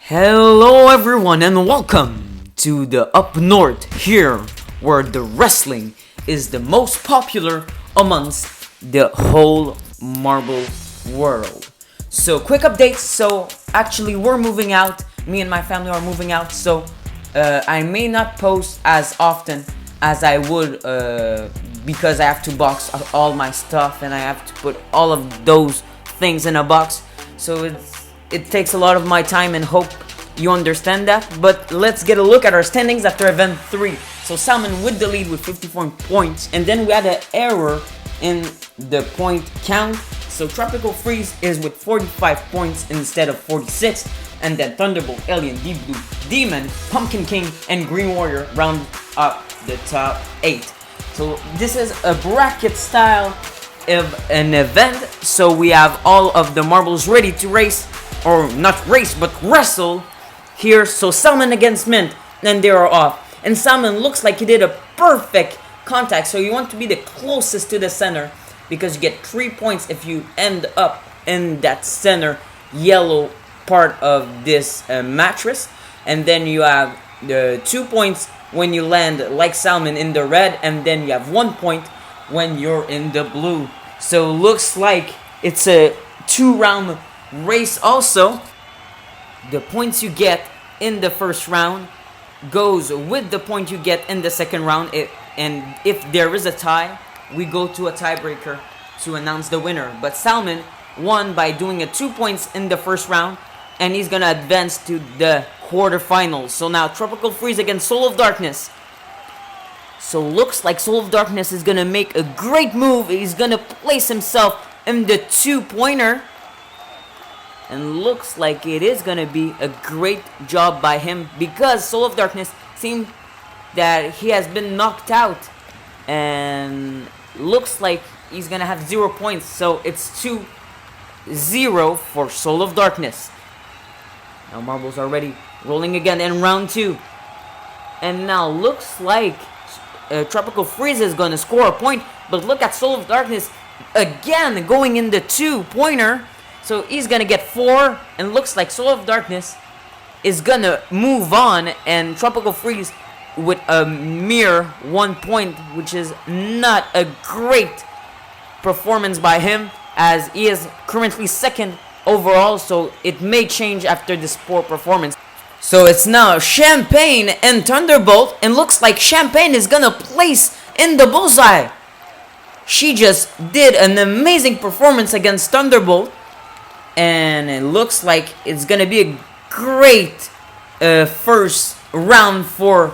Hello everyone and welcome to the Up North here where the wrestling is the most popular amongst the whole marble world. So quick updates, actually we're moving out, me and my family are moving out, I may not post as often as I would because I have to box all my stuff and I have to put all of those things in a box, so it takes a lot of my time and hope you understand that. But let's get a look at our standings after event 3. So Salmon with the lead with 54 points, and then we had an error in the point count. So Tropical Freeze is with 45 points instead of 46, and then Thunderbolt, Alien, Deep Blue, Demon, Pumpkin King, and Green Warrior round up the top 8. So this is a bracket style of an event, so we have all of the marbles ready to race, or not race but wrestle here. So Salmon against Mint, and they are off, and Salmon looks like he did a perfect contact, so you want to be the closest to the center because you get 3 points if you end up in that center yellow part of this mattress, and then you have the 2 points when you land like Salmon in the red, and then you have 1 point when you're in the blue. So looks like it's a 2-round race. Also, the points you get in the first round goes with the point you get in the second round, and if there is a tie, we go to a tiebreaker to announce the winner. But Salmon won by doing a 2 points in the first round, and he's gonna advance to the quarterfinals. So now Tropical Freeze against Soul of Darkness. So looks like Soul of Darkness is gonna make a great move. He's gonna place himself in the 2-pointer, and looks like it is gonna be a great job by him because Soul of Darkness seems that he has been knocked out, and looks like he's gonna have 0 points. So it's 2-0 for Soul of Darkness. Now marbles are ready, rolling again in round 2, and now looks like Tropical Freeze is gonna score a point, but look at Soul of Darkness again going in the 2-pointer. So he's gonna get 4, and looks like Soul of Darkness is gonna move on, and Tropical Freeze with a mere 1 point, which is not a great performance by him, as he is currently second overall, so it may change after this poor performance. So it's now Champagne and Thunderbolt, and looks like Champagne is gonna place in the bullseye. She just did an amazing performance against Thunderbolt, and it looks like it's gonna be a great first round for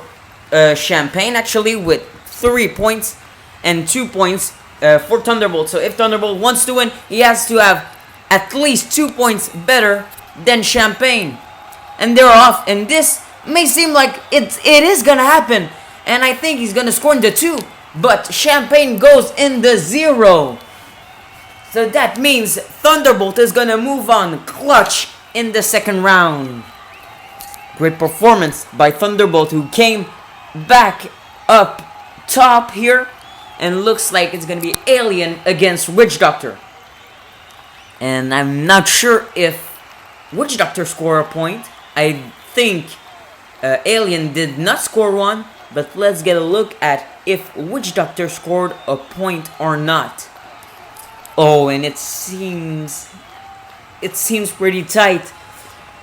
Champagne, actually, with 3 points and 2 points for Thunderbolt. So if Thunderbolt wants to win, he has to have at least 2 points better than Champagne, and they're off. And this may seem like it is gonna happen, and I think he's gonna score in the 2, but Champagne goes in the 0. So that means Thunderbolt is gonna move on clutch in the second round. Great performance by Thunderbolt, who came back up top here, and looks like it's gonna be Alien against Witch Doctor. And I'm not sure if Witch Doctor scored a point. I think Alien did not score one, but let's get a look at if Witch Doctor scored a point or not. Oh, and it seems pretty tight.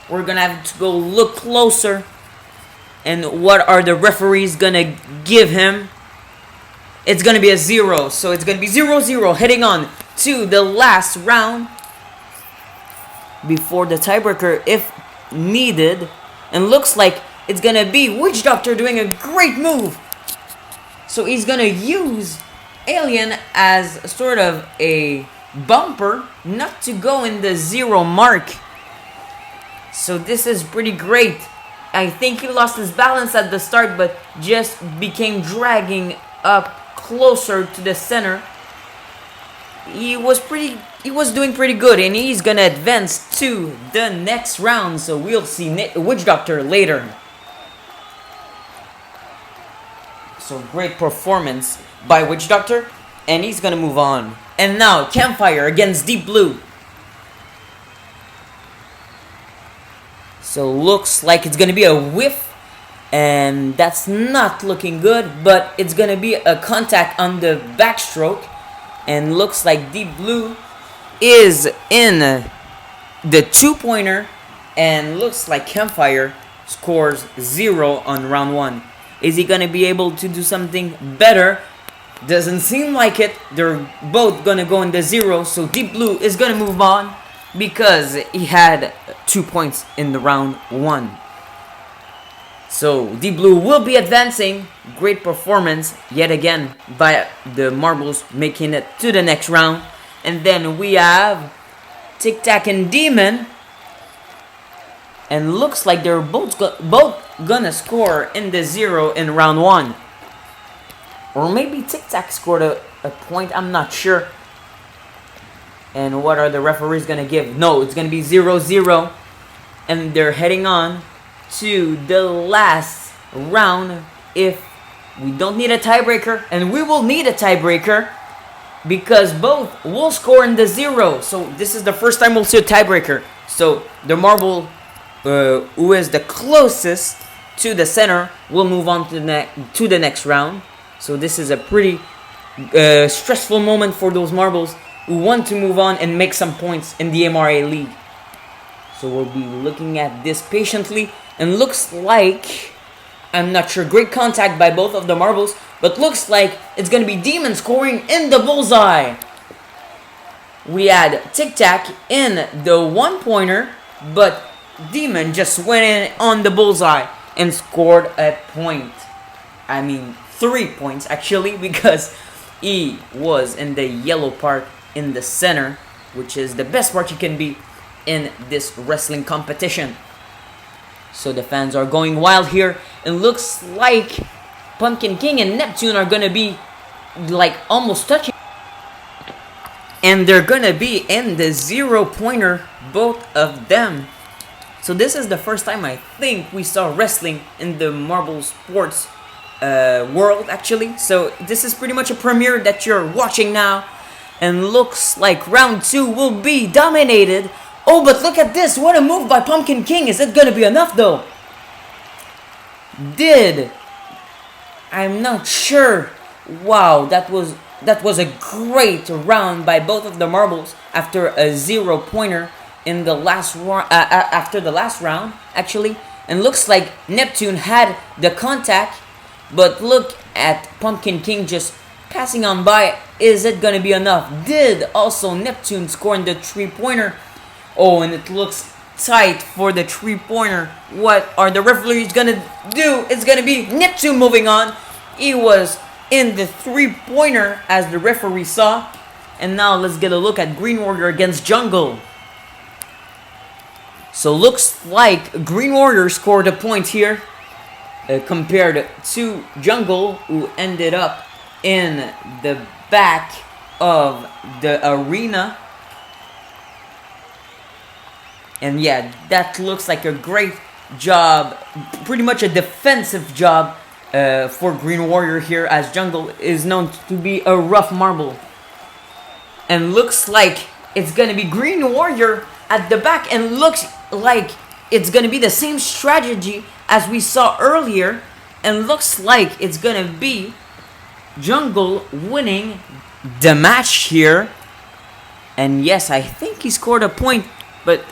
We're gonna have to go look closer. And what are the referees gonna give him? It's gonna be a 0, so it's gonna be 0-0 heading on to the last round before the tiebreaker if needed. And looks like it's gonna be Witch Doctor doing a great move. So he's gonna use Alien as sort of a bumper not to go in the 0 mark. So this is pretty great. I think he lost his balance at the start, but just became dragging up closer to the center. He was doing pretty good, and he's gonna advance to the next round. So we'll see Witch Doctor later. So great performance by Witch Doctor, and he's gonna move on. And now Campfire against Deep Blue. So looks like it's gonna be a whiff, and that's not looking good, but it's gonna be a contact on the backstroke, and looks like Deep Blue is in the 2-pointer, and looks like Campfire scores 0 on round 1. Is he gonna be able to do something better? Doesn't seem like it. They're both gonna go in the 0, so Deep Blue is gonna move on because he had 2 points in the round 1. So Deep Blue will be advancing. Great performance yet again by the Marbles, making it to the next round. And then we have Tic Tac and Demon, and looks like they're both gonna score in the 0 in round 1. Or maybe Tic Tac scored a point, I'm not sure. And what are the referees gonna give? No, it's gonna be 0-0. And they're heading on to the last round if we don't need a tiebreaker. And we will need a tiebreaker because both will score in the 0. So this is the first time we'll see a tiebreaker. So the Marble who is the closest to the center will move on to the next round. So this is a pretty stressful moment for those Marbles who want to move on and make some points in the MRA league. So we'll be looking at this patiently, and looks like, I'm not sure, great contact by both of the Marbles, but looks like it's gonna be Demon scoring in the bullseye. We had Tic Tac in the 1-pointer, but Demon just went in on the bullseye and scored a point. I mean 3 points actually, because he was in the yellow part in the center, which is the best part you can be in this wrestling competition. So the fans are going wild here, and looks like Pumpkin King and Neptune are gonna be like almost touching, and they're gonna be in the 0-pointer, both of them. So this is the first time I think we saw wrestling in the Marble Sports world actually. So this is pretty much a premiere that you're watching now, and looks like round 2 will be dominated. Oh, but look at this, what a move by Pumpkin King. Is it gonna be enough though? I'm not sure. Wow, that was a great round by both of the Marbles after a 0-pointer in the last after the last round actually. And looks like Neptune had the contact, but look at Pumpkin King just passing on by. Is it gonna be enough? Did also Neptune score in the 3-pointer? Oh, and it looks tight for the 3-pointer. What are the referees gonna do? It's gonna be Neptune moving on. He was in the 3-pointer as the referee saw. And now let's get a look at Green Warrior against Jungle. So looks like Green Warrior scored a point here compared to Jungle, who ended up in the back of the arena. And yeah, that looks like a great job, pretty much a defensive job for Green Warrior here, as Jungle is known to be a rough marble. And looks like it's gonna be Green Warrior at the back, and looks like it's gonna be the same strategy as we saw earlier, and looks like it's gonna be Jungle winning the match here. And yes, I think he scored a point, but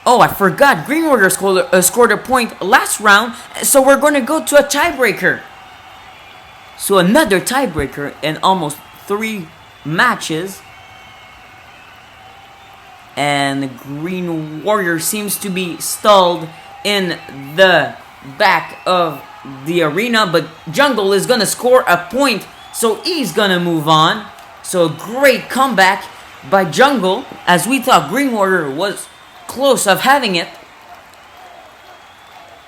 oh, I forgot, Green Warrior scored a point last round, so we're going to go to a tiebreaker. So another tiebreaker in almost 3 matches. And Green Warrior seems to be stalled in the back of the arena, but Jungle is going to score a point, so he's going to move on. So a great comeback by Jungle, as we thought Green Warrior was close of having it,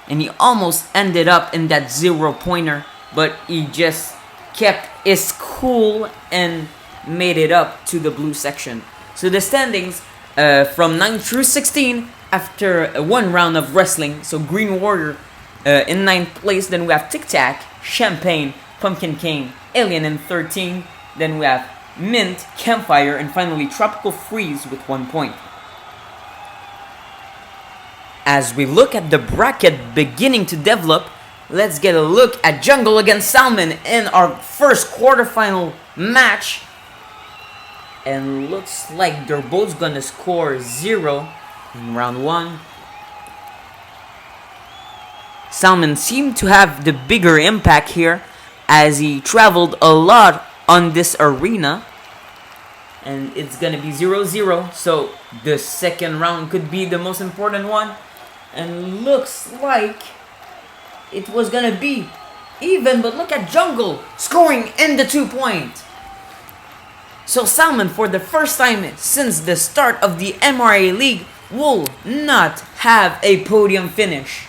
and he almost ended up in that 0-pointer, but he just kept his cool and made it up to the blue section. So the standings from 9 through 16 after 1 round of wrestling. So Green Warrior in 9th place, then we have Tic Tac, Champagne, Pumpkin King, Alien in 13, then we have Mint, Campfire, and finally Tropical Freeze with 1 point. As we look at the bracket beginning to develop, let's get a look at Jungle against Salmon in our first quarterfinal match. And looks like they're both gonna score 0 in round 1. Salmon seemed to have the bigger impact here as he traveled a lot on this arena. And it's gonna be 0-0, so the second round could be the most important one. And looks like it was gonna be even, but look at Jungle scoring in the 2-point. So Salmon, for the first time since the start of the MRA League, will not have a podium finish.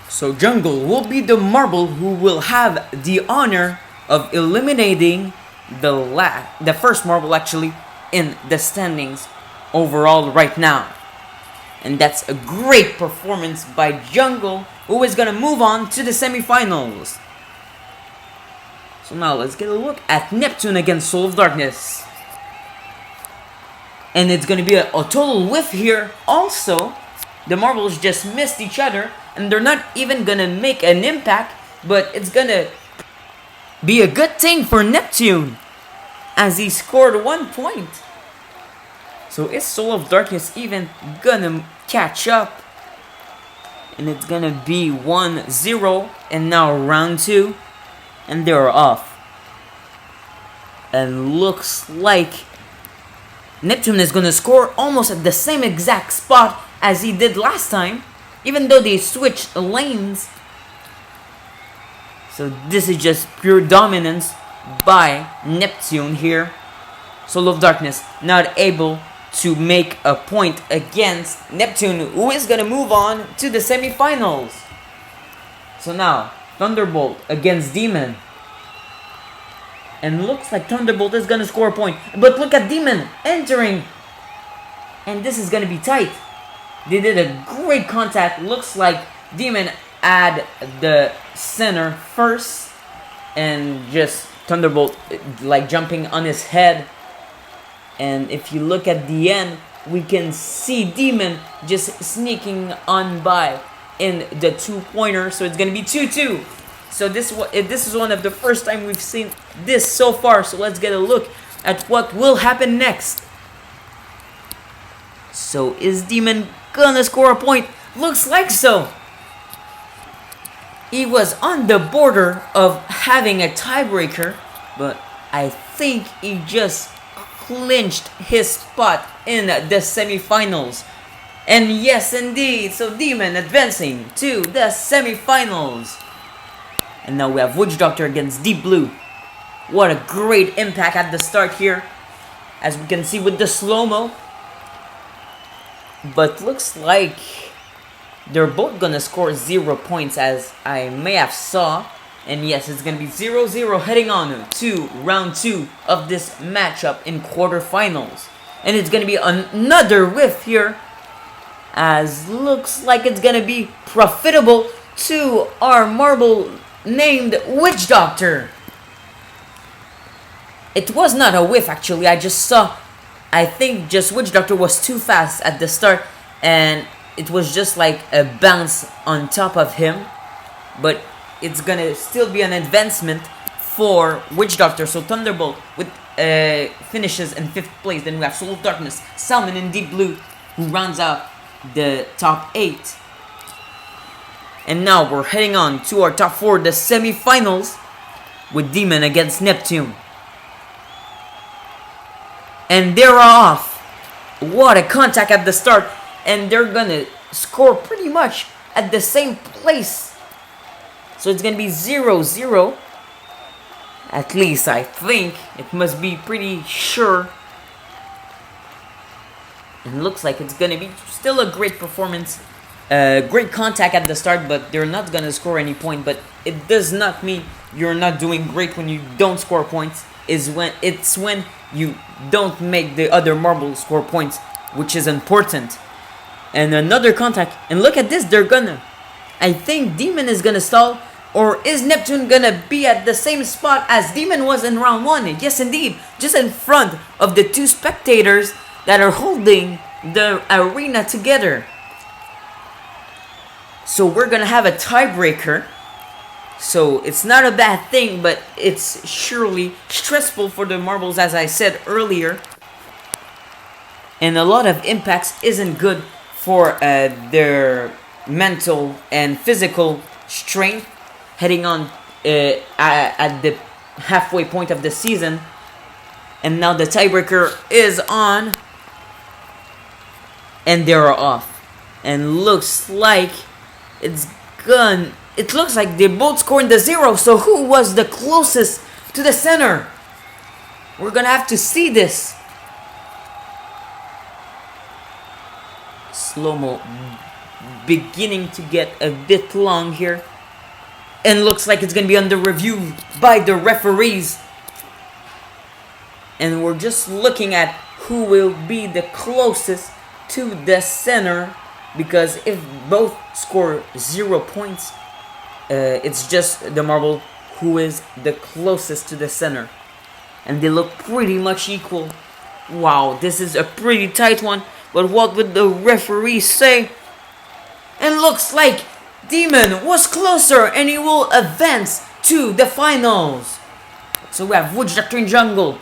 So Jungle will be the marble who will have the honor of eliminating the first marble actually in the standings overall right now. And that's a great performance by Jungle, who is gonna move on to the semifinals. So now let's get a look at Neptune against Soul of Darkness. And it's gonna be a total whiff here. Also, the marbles just missed each other, and they're not even gonna make an impact, but it's gonna be a good thing for Neptune, as he scored 1 point. So is Soul of Darkness even gonna catch up? And it's gonna be 1-0, and now round 2, and they're off. And looks like Neptune is gonna score almost at the same exact spot as he did last time, even though they switched lanes. So this is just pure dominance by Neptune here. Soul of Darkness not able to make a point against Neptune, who is gonna move on to the semifinals. So now Thunderbolt against Demon, and looks like Thunderbolt is gonna score a point, but look at Demon entering, and this is gonna be tight. They did a great contact. Looks like Demon had the center first, and just Thunderbolt like jumping on his head. And if you look at the end, we can see Demon just sneaking on by in the 2-pointer. So it's gonna be 2-2. So this is one of the first time we've seen this so far. So let's get a look at what will happen next. So is Demon gonna score a point? Looks like so. He was on the border of having a tiebreaker, but I think he just clinched his spot in the semifinals. And yes, indeed, so Demon advancing to the semifinals. And now we have Witch Doctor against Deep Blue. What a great impact at the start here, as we can see with the slow-mo. But looks like they're both gonna score 0 points, as I may have saw. And yes, it's gonna be 0-0 heading on to round 2 of this matchup in quarterfinals. And it's gonna be another whiff here, as looks like it's gonna be profitable to our marble named Witch Doctor. It was not a whiff actually, I just saw, I think just Witch Doctor was too fast at the start, and it was just like a bounce on top of him. But it's gonna still be an advancement for Witch Doctor. So Thunderbolt with finishes in 5th place. Then we have Soul of Darkness, Salmon, and Deep Blue, who rounds out the top 8. And now we're heading on to our top 4, the semifinals, with Demon against Neptune. And they're off. What a contact at the start. And they're gonna score pretty much at the same place. So it's gonna be 0-0. At least I think. It must be pretty sure. And looks like it's gonna be still a great performance. Great contact at the start, but they're not gonna score any point. But it does not mean you're not doing great when you don't score points. It's when you don't make the other marble score points, which is important. And another contact, and look at this, I think Demon is gonna stall, or is Neptune gonna be at the same spot as Demon was in round 1? Yes indeed, just in front of the 2 spectators that are holding the arena together. So we're gonna have a tiebreaker. So it's not a bad thing, but it's surely stressful for the marbles, as I said earlier. And a lot of impacts isn't good for their mental and physical strength heading on at the halfway point of the season. And now the tiebreaker is on. And they're off. And looks like it looks like they both scored the 0. So who was the closest to the center? We're gonna have to see this. Slow-mo beginning to get a bit long here. And looks like it's gonna be under review by the referees. And we're just looking at who will be the closest to the center. Because if both score 0 points, it's just the marble who is the closest to the center. And they look pretty much equal. Wow, this is a pretty tight one. But what would the referee say? And looks like Demon was closer and he will advance to the finals. So we have Witch Doctor in Jungle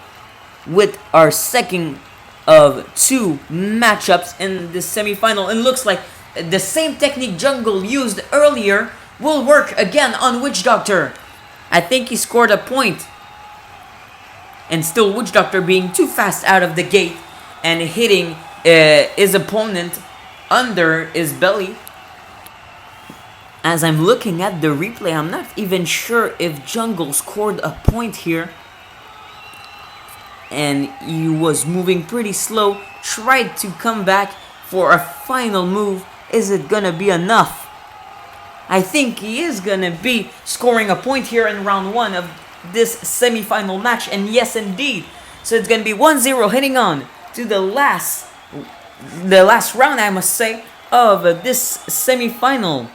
with our second of 2 matchups in the semi-final. And looks like the same technique Jungle used earlier will work again on Witch Doctor. I think he scored a point. And still Witch Doctor being too fast out of the gate and hitting his opponent under his belly. As I'm looking at the replay, I'm not even sure if Jungle scored a point here. And he was moving pretty slow, tried to come back for a final move. Is it gonna be enough? I think he is gonna be scoring a point here in round 1 of this semi-final match. And yes, indeed. So it's gonna be 1-0 heading on to the last round, I must say, of this semi-final.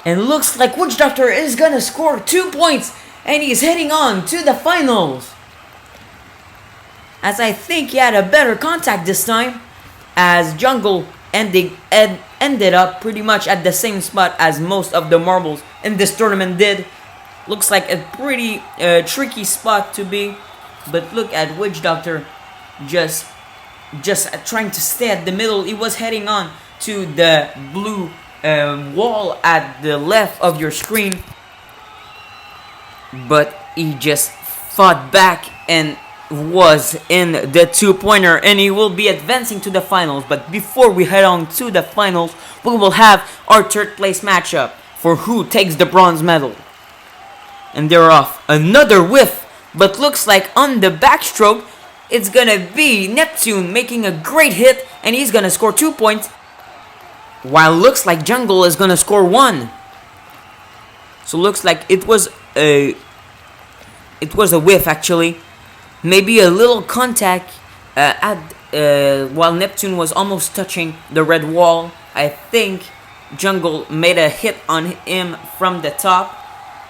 And looks like Witch Doctor is gonna score 2 points, and he's heading on to the finals. As I think he had a better contact this time, as Jungle ended up pretty much at the same spot as most of the marbles in this tournament did. Looks like a pretty tricky spot to be, but look at Witch Doctor just trying to stay at the middle. He was heading on to the blue wall at the left of your screen, but he just fought back and was in the 2-pointer, and he will be advancing to the finals. But before we head on to the finals, we will have our 3rd place matchup for who takes the bronze medal. And they're off. Another whiff, but looks like on the backstroke it's gonna be Neptune making a great hit, and he's gonna score 2 points, while looks like Jungle is gonna score 1. So looks like it was a whiff actually. Maybe a little contact while Neptune was almost touching the red wall. I think Jungle made a hit on him from the top,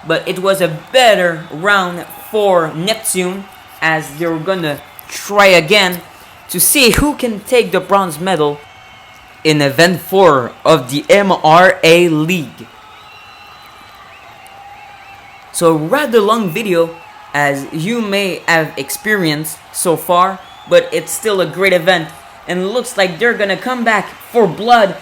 but it was a better round for Neptune, as they're gonna try again to see who can take the bronze medal in event 4 of the MRA League. So rather long video, as you may have experienced so far, but it's still a great event. And it looks like they're gonna come back for blood,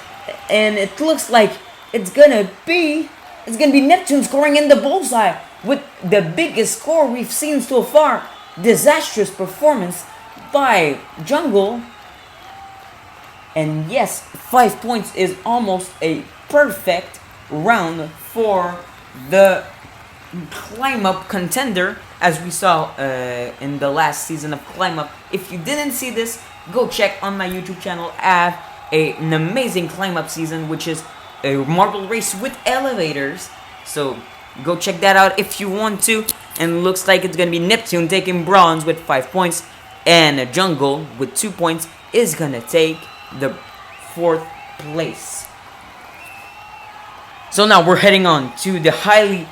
and it looks like it's gonna be Neptune scoring in the bullseye with the biggest score we've seen so far. Disastrous performance by Jungle. And yes, 5 points is almost a perfect round for the climb up contender, as we saw in the last season of Climb Up. If you didn't see this, go check on my YouTube channel. I have an amazing Climb Up season, which is a marble race with elevators. So go check that out if you want to. And looks like it's gonna be Neptune taking bronze with 5 points, and Jungle with 2 points is gonna take the 4th place. So now we're heading on to the highly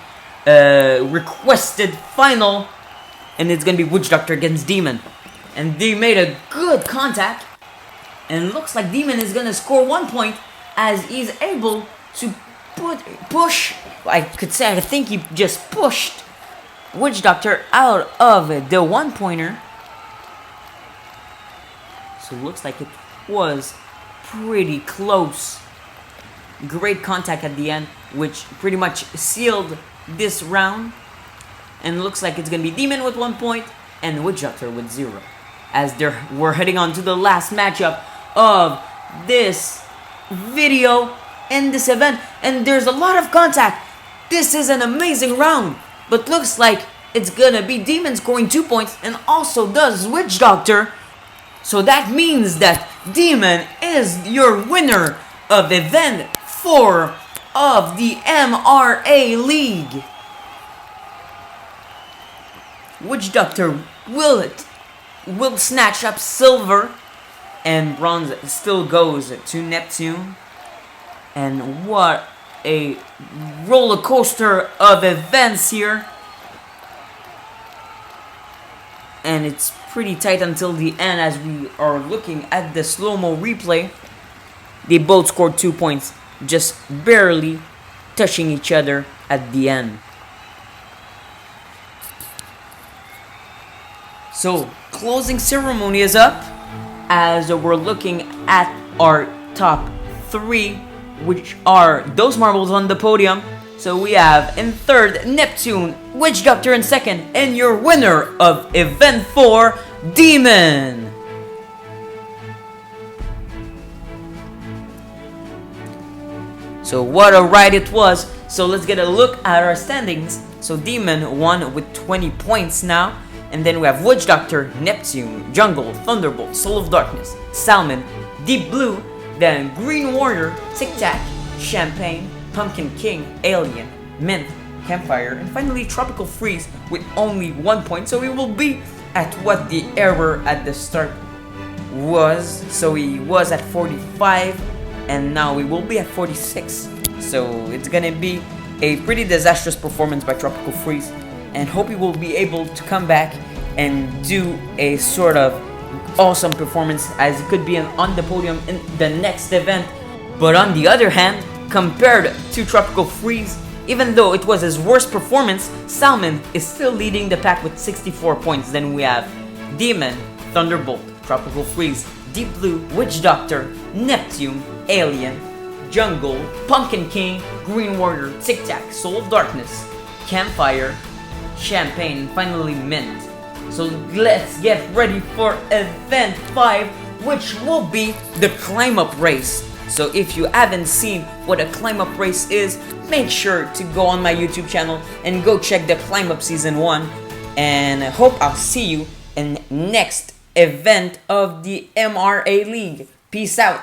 requested final, and it's gonna be Witch Doctor against Demon. And they made a good contact, and it looks like Demon is gonna score 1 point, as he's able to push. I could say I think he just pushed Witch Doctor out of the one-pointer. So it looks like it was pretty close. Great contact at the end, which pretty much sealed this round. And looks like it's gonna be Demon with 1 point and Witch Doctor with 0. As we're heading on to the last matchup of this video in this event, and there's a lot of contact. This is an amazing round, but looks like it's gonna be Demon scoring 2 points, and also does Witch Doctor. So that means that Demon is your winner of event 4 of the MRA League. Witch Doctor will snatch up silver, and bronze still goes to Neptune. And what a roller coaster of events here. And it's pretty tight until the end as we are looking at the slow-mo replay. They both scored 2 points, just barely touching each other at the end. So, closing ceremony is up as we're looking at our top 3, which are those marbles on the podium. So we have in third, Neptune, Witch Doctor in second, and your winner of event 4, Demon. So what a ride it was. So let's get a look at our standings. So Demon won with 20 points now. And then we have Witch Doctor, Neptune, Jungle, Thunderbolt, Soul of Darkness, Salmon, Deep Blue, then Green Warrior, Tic Tac, Champagne, Pumpkin King, Alien, Mint, Campfire, and finally Tropical Freeze with only 1 point. So we will be at what the error at the start was. So he was at 45 and now we will be at 46. So it's gonna be a pretty disastrous performance by Tropical Freeze, and hope he will be able to come back and do a sort of awesome performance as it could be on the podium in the next event. But on the other hand, compared to Tropical Freeze, even though it was his worst performance, Salmon is still leading the pack with 64 points. Then we have Demon, Thunderbolt, Tropical Freeze, Deep Blue, Witch Doctor, Neptune, Alien, Jungle, Pumpkin King, Green Warrior, Tic Tac, Soul of Darkness, Campfire, Champagne, and finally Mint. So let's get ready for event 5, which will be the climb up race. So if you haven't seen what a climb up race is, make sure to go on my YouTube channel and go check the climb up season 1. And I hope I'll see you in next event of the MRA League. Peace out.